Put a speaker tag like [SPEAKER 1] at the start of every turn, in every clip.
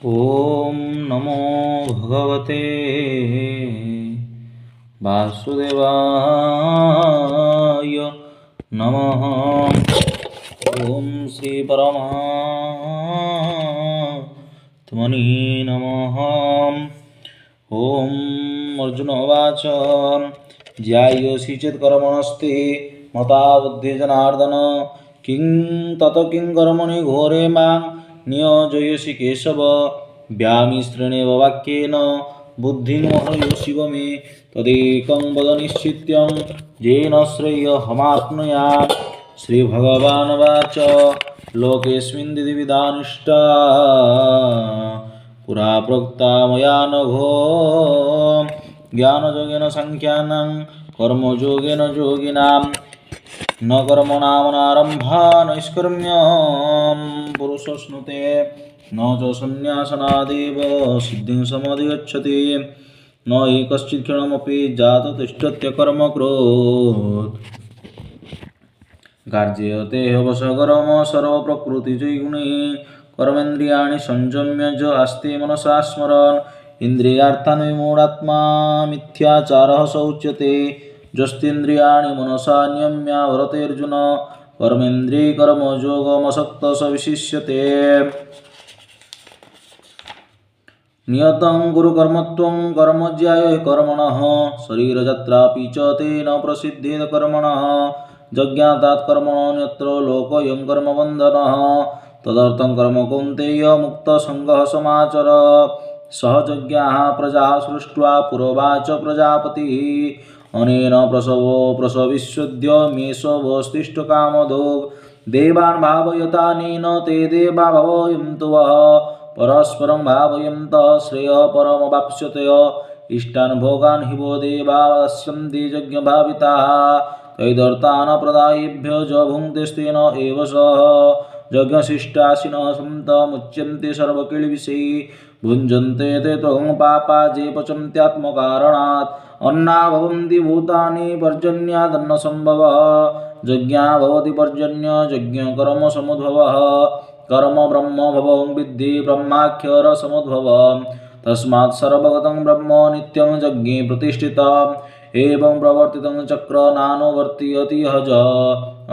[SPEAKER 1] ॐ नमो भगवते वासुदेवाय नमः। ॐ श्री परमात्मने नमः। ॐ अर्जुनोवाच ध्यायसि चेत् कर्मणस्ते मता बुद्धि जनार्दन किं तत किं कर्मणि घोरे मां नियोजयसि केशव व्यामिश्रणेव वाक्येन बुद्धिं मोहयसि मे तदेकं वद निश्चित्यं येन श्रेयःमाप्नुयात्। श्रीभगवानुवाच लोकेऽस्मिन् द्विविधानिष्ठा पुरा प्रोक्ता मया नघो ज्ञानयोगेन साङ्ख्यानां कर्मयोगेन योगिनां न कर्मणामनारम्भा नैष्कर्म्यं पुरुषश्नुते न च सन्न्यासनादेव सिद्धिं समधिगच्छति न हि कश्चित् क्षणमपि जाततिष्ठत्य कर्मकृत् कार्ये हवसकर्म सर्वप्रकृतिजैर्गुणैः कर्मेन्द्रियाणि संयम्य च आस्ते मनसा स्मरन् इन्द्रियार्थान् विमूढात्मा मिथ्याचारः स उच्यते यस्तेन्द्रियाणि मनसा नियम्य वर्तते अर्जुन कर्मेन्द्रिये कर्मयोगमसक्तः स विशिष्यते। नियतं गुरुकर्मत्वं कर्मज्यायो कर्मणः शरीरयात्रापि च तेन प्रसिद्धेत कर्मणः जज्ञातात् कर्मणो अन्यत्र लोकोऽयं कर्मबन्धनः तदर्थं कर्म कौन्तेय मुक्तसङ्गः समाचर सहजज्ञाः प्रजाः सृष्ट्वा पुरोवाच प्रजापतिः अनेन प्रसविष्यद्य मेषवस्तिष्ठकामधो देवान् भावयतानेन ते देवा भवयन्तु वः परस्परं भावयन्तः श्रेयः परमवाप्स्यते इष्टान् भोगान् हि वो देवा दास्यन्ति यज्ञभाविताः तैदर्थान् प्रदायेभ्यो च भुङ्क्तेस्तेन एव सः यज्ञशिष्टाशिनः सन्तमुच्यन्ते सर्वकिल्बिषैः भुञ्जन्ते ते त्वं पापा ये पचन्त्यात्मकारणात् अन्ना भवन्ति भूतानि पर्जन्यादन्नसम्भवः यज्ञा भवति पर्जन्य यज्ञकर्मसमुद्भवः कर्म ब्रह्म भवं विद्धि ब्रह्माख्यरसमुद्भवम् तस्मात् सर्वगतं ब्रह्म नित्यं यज्ञे प्रतिष्ठितम् एवं प्रवर्तितं चक्र नानुवर्तयति हज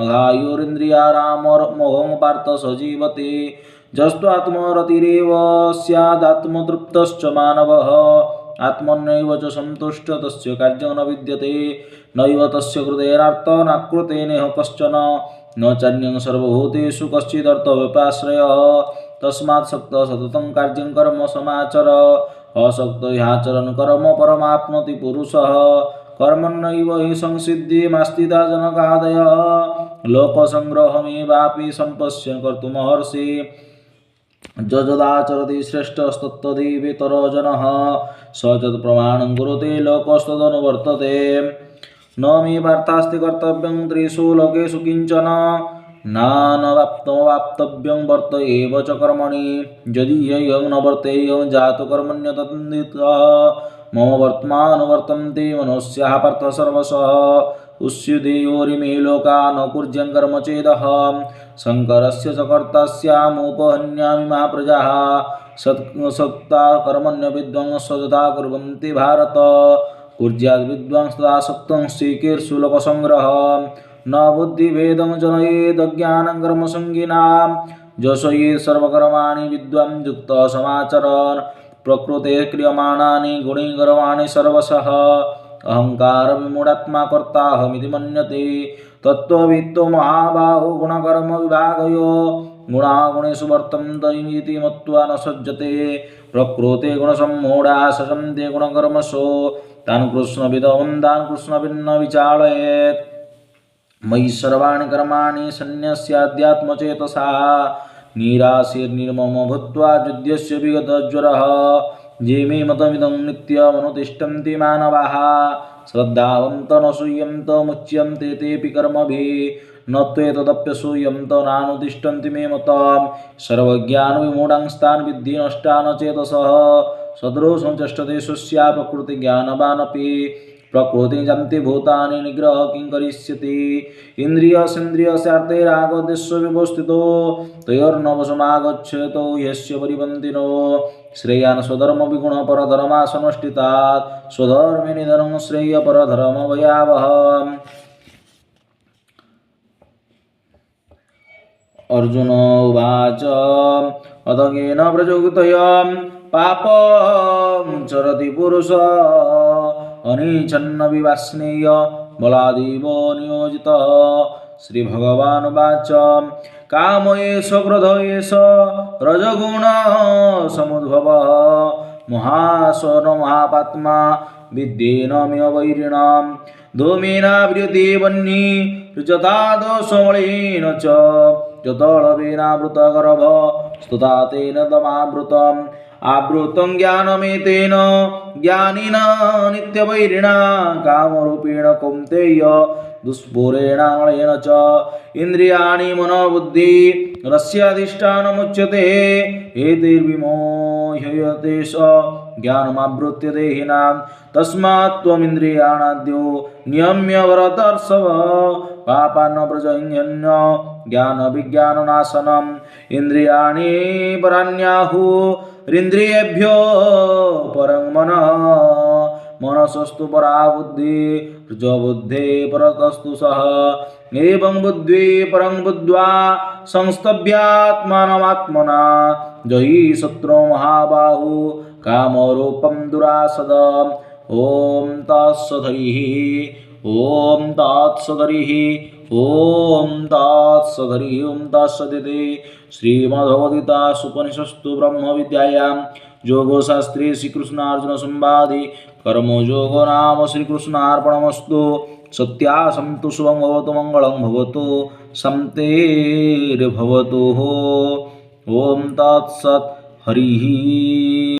[SPEAKER 1] अघायुरिन्द्रियारामोहं पार्थ स जीवति जस्त्वात्मरतिरेव स्यादात्मतृप्तश्च मानवः आत्मन्यैव च सन्तुष्टः तस्य कार्यं न विद्यते नैव तस्य कृतेनार्थ नाकृतेनेह कश्चन न चान्यं सर्वभूतेषु कश्चिदर्थव्यपाश्रयः तस्मात् सक्तः सततं कार्यं कर्म समाचर असक्तो ह्याचरन् कर्म परमाप्नोति पुरुषः कर्मण्यैव हि संसिद्धिमास्तिता जनकादयः लोकसङ्ग्रहमेवापि सम्पश्यन् कर्तुमहर्षि यदाचरति श्रेष्ठस्तत्तदेवेतरो जनः स तत्प्रमाणं कुरुते लोकस्तदनुवर्तते न मे वार्तास्ति कर्तव्यं त्रिषु लोकेषु किञ्चन नानवाप्तव्यं वर्त एव च कर्मणि यदि ह्ययं न वर्तेयं जातो कर्मण्यतन्दितः मम वर्त्मानुवर्तन्ते मनुष्याः पार्थ सर्वशः उस्युदेयोरिमे लोका न कुर्यं कर्म चेदहं शङ्करस्य च कर्ता स्यामुपहन्यामि महाप्रजाः सत्ता कर्मण्यविद्वांसो यथा कुर्वन्ति भारत कुर्याद्विद्वांसदासक्तं श्रीकीर्षु लोकसङ्ग्रहं न बुद्धिभेदं जनयेदज्ञानं कर्मसङ्गिनां यशये सर्वकर्माणि विद्वान् युक्तः समाचरन् प्रकृते क्रियमाणानि गुणे कर्माणि सर्वशः अहङ्कारविमूढात्मा कर्ताहमिति मन्यते तत्त्ववित्तो महाबाहो गुणकर्मविभागयो गुणागुणेषु वर्तन्त इति मत्वा न सज्जते प्रकृते गुणसम्मूढा सजन्ते गुणकर्मसु तान् कृष्णविदवन्तान् कृष्णभिन्न विचालयेत् मयि सर्वाणि कर्माणि सन्न्यस्याध्यात्मचेतसा निराशीर्निर्ममो भूत्वा युध्यस्य विगतज्वरः ये मे मतमिदं नित्यमनुतिष्ठन्ति मानवाः श्रद्धावन्तः न सूयन्तो मुच्यन्ते तेऽपि कर्मभिः न त्वेतदप्यसूयन्तो नानुतिष्ठन्ति मे मतं सर्वज्ञानविमूढांस्तान् विद्धि नष्टान् चेतसः सदृशं चेष्टते स्वस्या प्रकृतिज्ञानवानपि प्रकृति जन्ति भूतानि निग्रह किं करिष्यति इन्द्रियसेन्द्रियस्यार्थैरागदेशो विवस्थितो तयोर्नवसमागच्छतो यस्य परिपन्थिनो श्रेयान् स्वधर्मविगुणपरधर्मासनुष्ठितात् स्वधर्मे निधनं श्रेयपरधर्मभयावहम्। अर्जुन उवाच अथ केन प्रचोदितया पापं चरति पुरुष अनिच्छन्न विवास्नेय बलादेव नियोजितः। श्रीभगवानुवाच काम एष क्रोध एष रजगुण समुद्भवः महासन महापात्मा विद्येनमिह वैरिणां धूमेनाव्रियते वह्नि ऋचतादोषमलेन च जतळवेनावृतगर्भ स्तुता तेन तमावृतम् आवृतं ज्ञानमेतेन ज्ञानिना नित्यवैरिणा कामरूपेण कौन्तेय दुष्पूरेणामलेन च इन्द्रियाणि मनोबुद्धि रस्याधिष्ठानमुच्यते एतैर्विमोह्यते स ज्ञानमावृत्य देहिनां तस्मात् त्वमिन्द्रियाणाद्यो नियम्य भरतर्षभ पापान् प्रजह्यन्य ज्ञानविज्ञाननाशनम् इन्द्रियाणि पराण्याहुरिन्द्रियेभ्यो परं मनः मनसस्तु परा बुद्धिः बुद्धे परतस्तु सः एवं बुद्धि परं बुद्ध्वा संस्तभ्यात्मानमात्मना जहि शत्रो महाबाहु कामरूपं दुरासदम् ॐ तत्सदिः ॐ तत्सदिः ॐ तत्सदिः ॐ तत्सदिति श्रीमद्भगवद्गीतासूपनिषत्सु ब्रह्मविद्यायां योगशास्त्रे श्रीकृष्णार्जुन संवादे कर्मयोगो नाम श्रीकृष्णार्पणमस्तु। सत्यासन्तु शुभं भवतु मङ्गलं भवतु शान्तिर्भवतु। ॐ तत्सत् हरिः।